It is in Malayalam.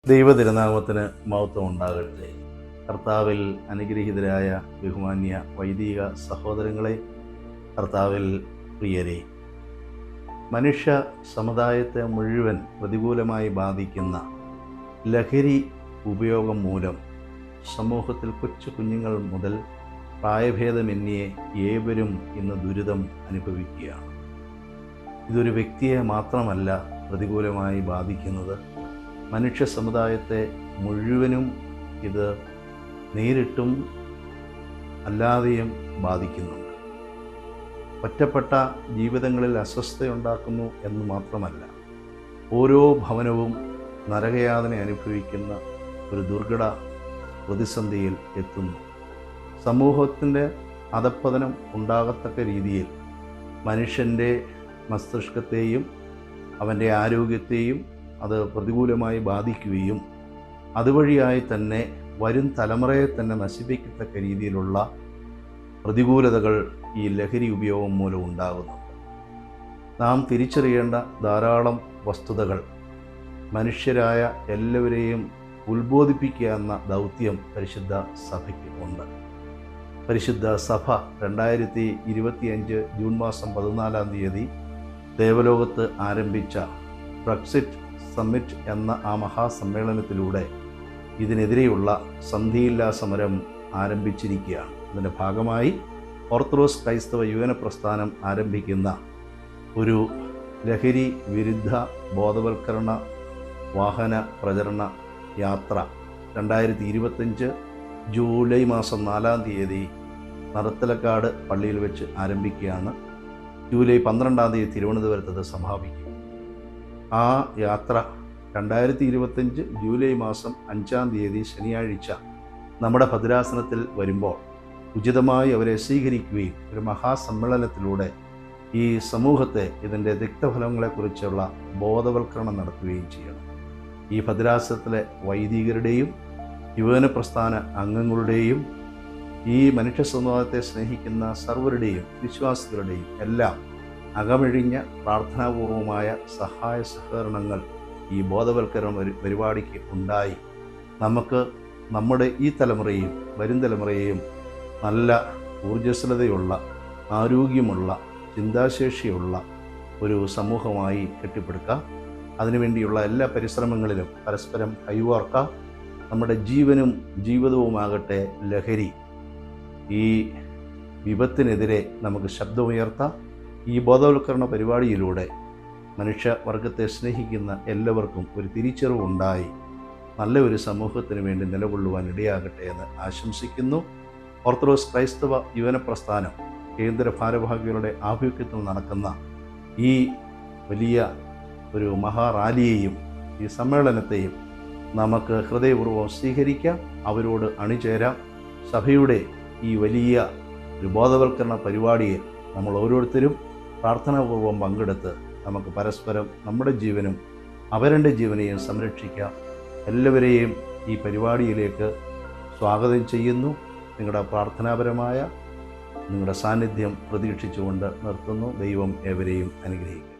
ദൈവതിരുനാമത്തിന് മഹത്വം ഉണ്ടാകട്ടെ. കർത്താവിൽ അനുഗ്രഹീതരായ ബഹുമാന്യ വൈദിക സഹോദരങ്ങളെ, കർത്താവിൽ പ്രിയരെ, മനുഷ്യ സമുദായത്തെ മുഴുവൻ പ്രതികൂലമായി ബാധിക്കുന്ന ലഹരി ഉപയോഗം മൂലം സമൂഹത്തിൽ കൊച്ചു കുഞ്ഞുങ്ങൾ മുതൽ പ്രായഭേദമന്യേ ഏവരും ഇന്ന് ദുരിതം അനുഭവിക്കുകയാണ്. ഇതൊരു വ്യക്തിയെ മാത്രമല്ല പ്രതികൂലമായി ബാധിക്കുന്നത്, മനുഷ്യ സമുദായത്തെ മുഴുവനും ഇത് നേരിട്ടും അല്ലാതെയും ബാധിക്കുന്നുണ്ട്. ഒറ്റപ്പെട്ട ജീവിതങ്ങളിൽ അസ്വസ്ഥതയുണ്ടാക്കുന്നു എന്ന് മാത്രമല്ല, ഓരോ ഭവനവും നരകയാതന അനുഭവിക്കുന്ന ഒരു ദുർഘട പ്രതിസന്ധിയിൽ എത്തുന്നു. സമൂഹത്തിൻ്റെ അധപ്പതനം ഉണ്ടാകത്തക്ക രീതിയിൽ മനുഷ്യൻ്റെ മസ്തിഷ്കത്തെയും അവൻ്റെ ആരോഗ്യത്തെയും അത് പ്രതികൂലമായി ബാധിക്കുകയും അതുവഴിയായി തന്നെ വരും തലമുറയെ തന്നെ നശിപ്പിക്കത്തക്ക രീതിയിലുള്ള പ്രതികൂലതകൾ ഈ ലഹരി ഉപയോഗം മൂലം ഉണ്ടാകുന്നുണ്ട്. നാം തിരിച്ചറിയേണ്ട ധാരാളം വസ്തുതകൾ മനുഷ്യരായ എല്ലാവരെയും ഉത്ബോധിപ്പിക്കുക എന്ന ദൗത്യം പരിശുദ്ധ സഭയ്ക്ക് ഉണ്ട്. പരിശുദ്ധ സഭ 2025 ജൂൺ മാസം 14 ദേവലോകത്ത് ആരംഭിച്ച ബ്രെക്സിറ്റ് സമ്മിറ്റ് എന്ന ആ മഹാസമ്മേളനത്തിലൂടെ ഇതിനെതിരെയുള്ള സന്ധിയില്ലാ സമരം ആരംഭിച്ചിരിക്കുകയാണ്. ഇതിൻ്റെ ഭാഗമായി ഓർത്തഡോക്സ് ക്രൈസ്തവ യുവന പ്രസ്ഥാനം ആരംഭിക്കുന്ന ഒരു ലഹരി വിരുദ്ധ ബോധവൽക്കരണ വാഹന പ്രചരണ യാത്ര 2025 ജൂലൈ മാസം 4 നറത്തലക്കാട് പള്ളിയിൽ വെച്ച് ആരംഭിക്കുകയാണ്. ജൂലൈ 12 തിരുവനന്തപുരത്ത് സമാപിക്കും. ആ യാത്ര 2025 ജൂലൈ മാസം 5 ശനിയാഴ്ച നമ്മുടെ ഭദ്രാസനത്തിൽ വരുമ്പോൾ ഉചിതമായി അവരെ സ്വീകരിക്കുകയും ഒരു മഹാസമ്മേളനത്തിലൂടെ ഈ സമൂഹത്തെ ഇതിൻ്റെ തിക്തഫലങ്ങളെക്കുറിച്ചുള്ള ബോധവൽക്കരണം നടത്തുകയും ചെയ്യണം. ഈ ഭദ്രാസനത്തിലെ വൈദികരുടെയും യുവന പ്രസ്ഥാന അംഗങ്ങളുടെയും ഈ മനുഷ്യ സമുദായത്തെ സ്നേഹിക്കുന്ന സർവരുടെയും വിശ്വാസികളുടെയും എല്ലാം അകമഴിഞ്ഞ പ്രാർത്ഥനാപൂർവമായ സഹായ സഹകരണങ്ങൾ ഈ ബോധവൽക്കരണ പരിപാടിക്ക് ഉണ്ടായി നമുക്ക് നമ്മുടെ ഈ തലമുറയെയും വരും തലമുറയെയും നല്ല ഊർജ്ജസ്വലതയുള്ള, ആരോഗ്യമുള്ള, ചിന്താശേഷിയുള്ള ഒരു സമൂഹമായി കെട്ടിപ്പടുക്കാം. അതിനുവേണ്ടിയുള്ള എല്ലാ പരിശ്രമങ്ങളിലും പരസ്പരം കൈകോർക്കാം. നമ്മുടെ ജീവനും ജീവിതവുമാകട്ടെ ലഹരി. ഈ വിപത്തിനെതിരെ നമുക്ക് ശബ്ദമുയർത്താം. ഈ ബോധവൽക്കരണ പരിപാടിയിലൂടെ മനുഷ്യവർഗത്തെ സ്നേഹിക്കുന്ന എല്ലാവർക്കും ഒരു തിരിച്ചറിവുണ്ടായി നല്ല ഒരു സമൂഹത്തിന് വേണ്ടി നിലകൊള്ളുവാൻ ഇടയാകട്ടെ എന്ന് ആശംസിക്കുന്നു. ഓർത്തഡോക്സ് ക്രൈസ്തവ യുവന പ്രസ്ഥാനം കേന്ദ്ര ഭാരവാഹികളുടെ ആഭിമുഖ്യത്തിൽ നടക്കുന്ന ഈ വലിയ ഒരു മഹാറാലിയെയും ഈ സമ്മേളനത്തെയും നമുക്ക് ഹൃദയപൂർവ്വം സ്വീകരിക്കാം, അവരോട് അണിചേരാം. സഭയുടെ ഈ വലിയ ഒരു ബോധവൽക്കരണ പരിപാടിയിൽ നമ്മൾ ഓരോരുത്തരും പ്രാർത്ഥനാപൂർവ്വം പങ്കെടുത്ത് നമുക്ക് പരസ്പരം നമ്മുടെ ജീവനും അവരുടെ ജീവനെയും സംരക്ഷിക്കാം. എല്ലാവരെയും ഈ പരിപാടിയിലേക്ക് സ്വാഗതം ചെയ്യുന്നു. നിങ്ങളുടെ പ്രാർത്ഥനാപരമായ നിങ്ങളുടെ സാന്നിധ്യം പ്രതീക്ഷിച്ചുകൊണ്ട് നിർത്തുന്നു. ദൈവം ഏവരെയും അനുഗ്രഹിക്കും.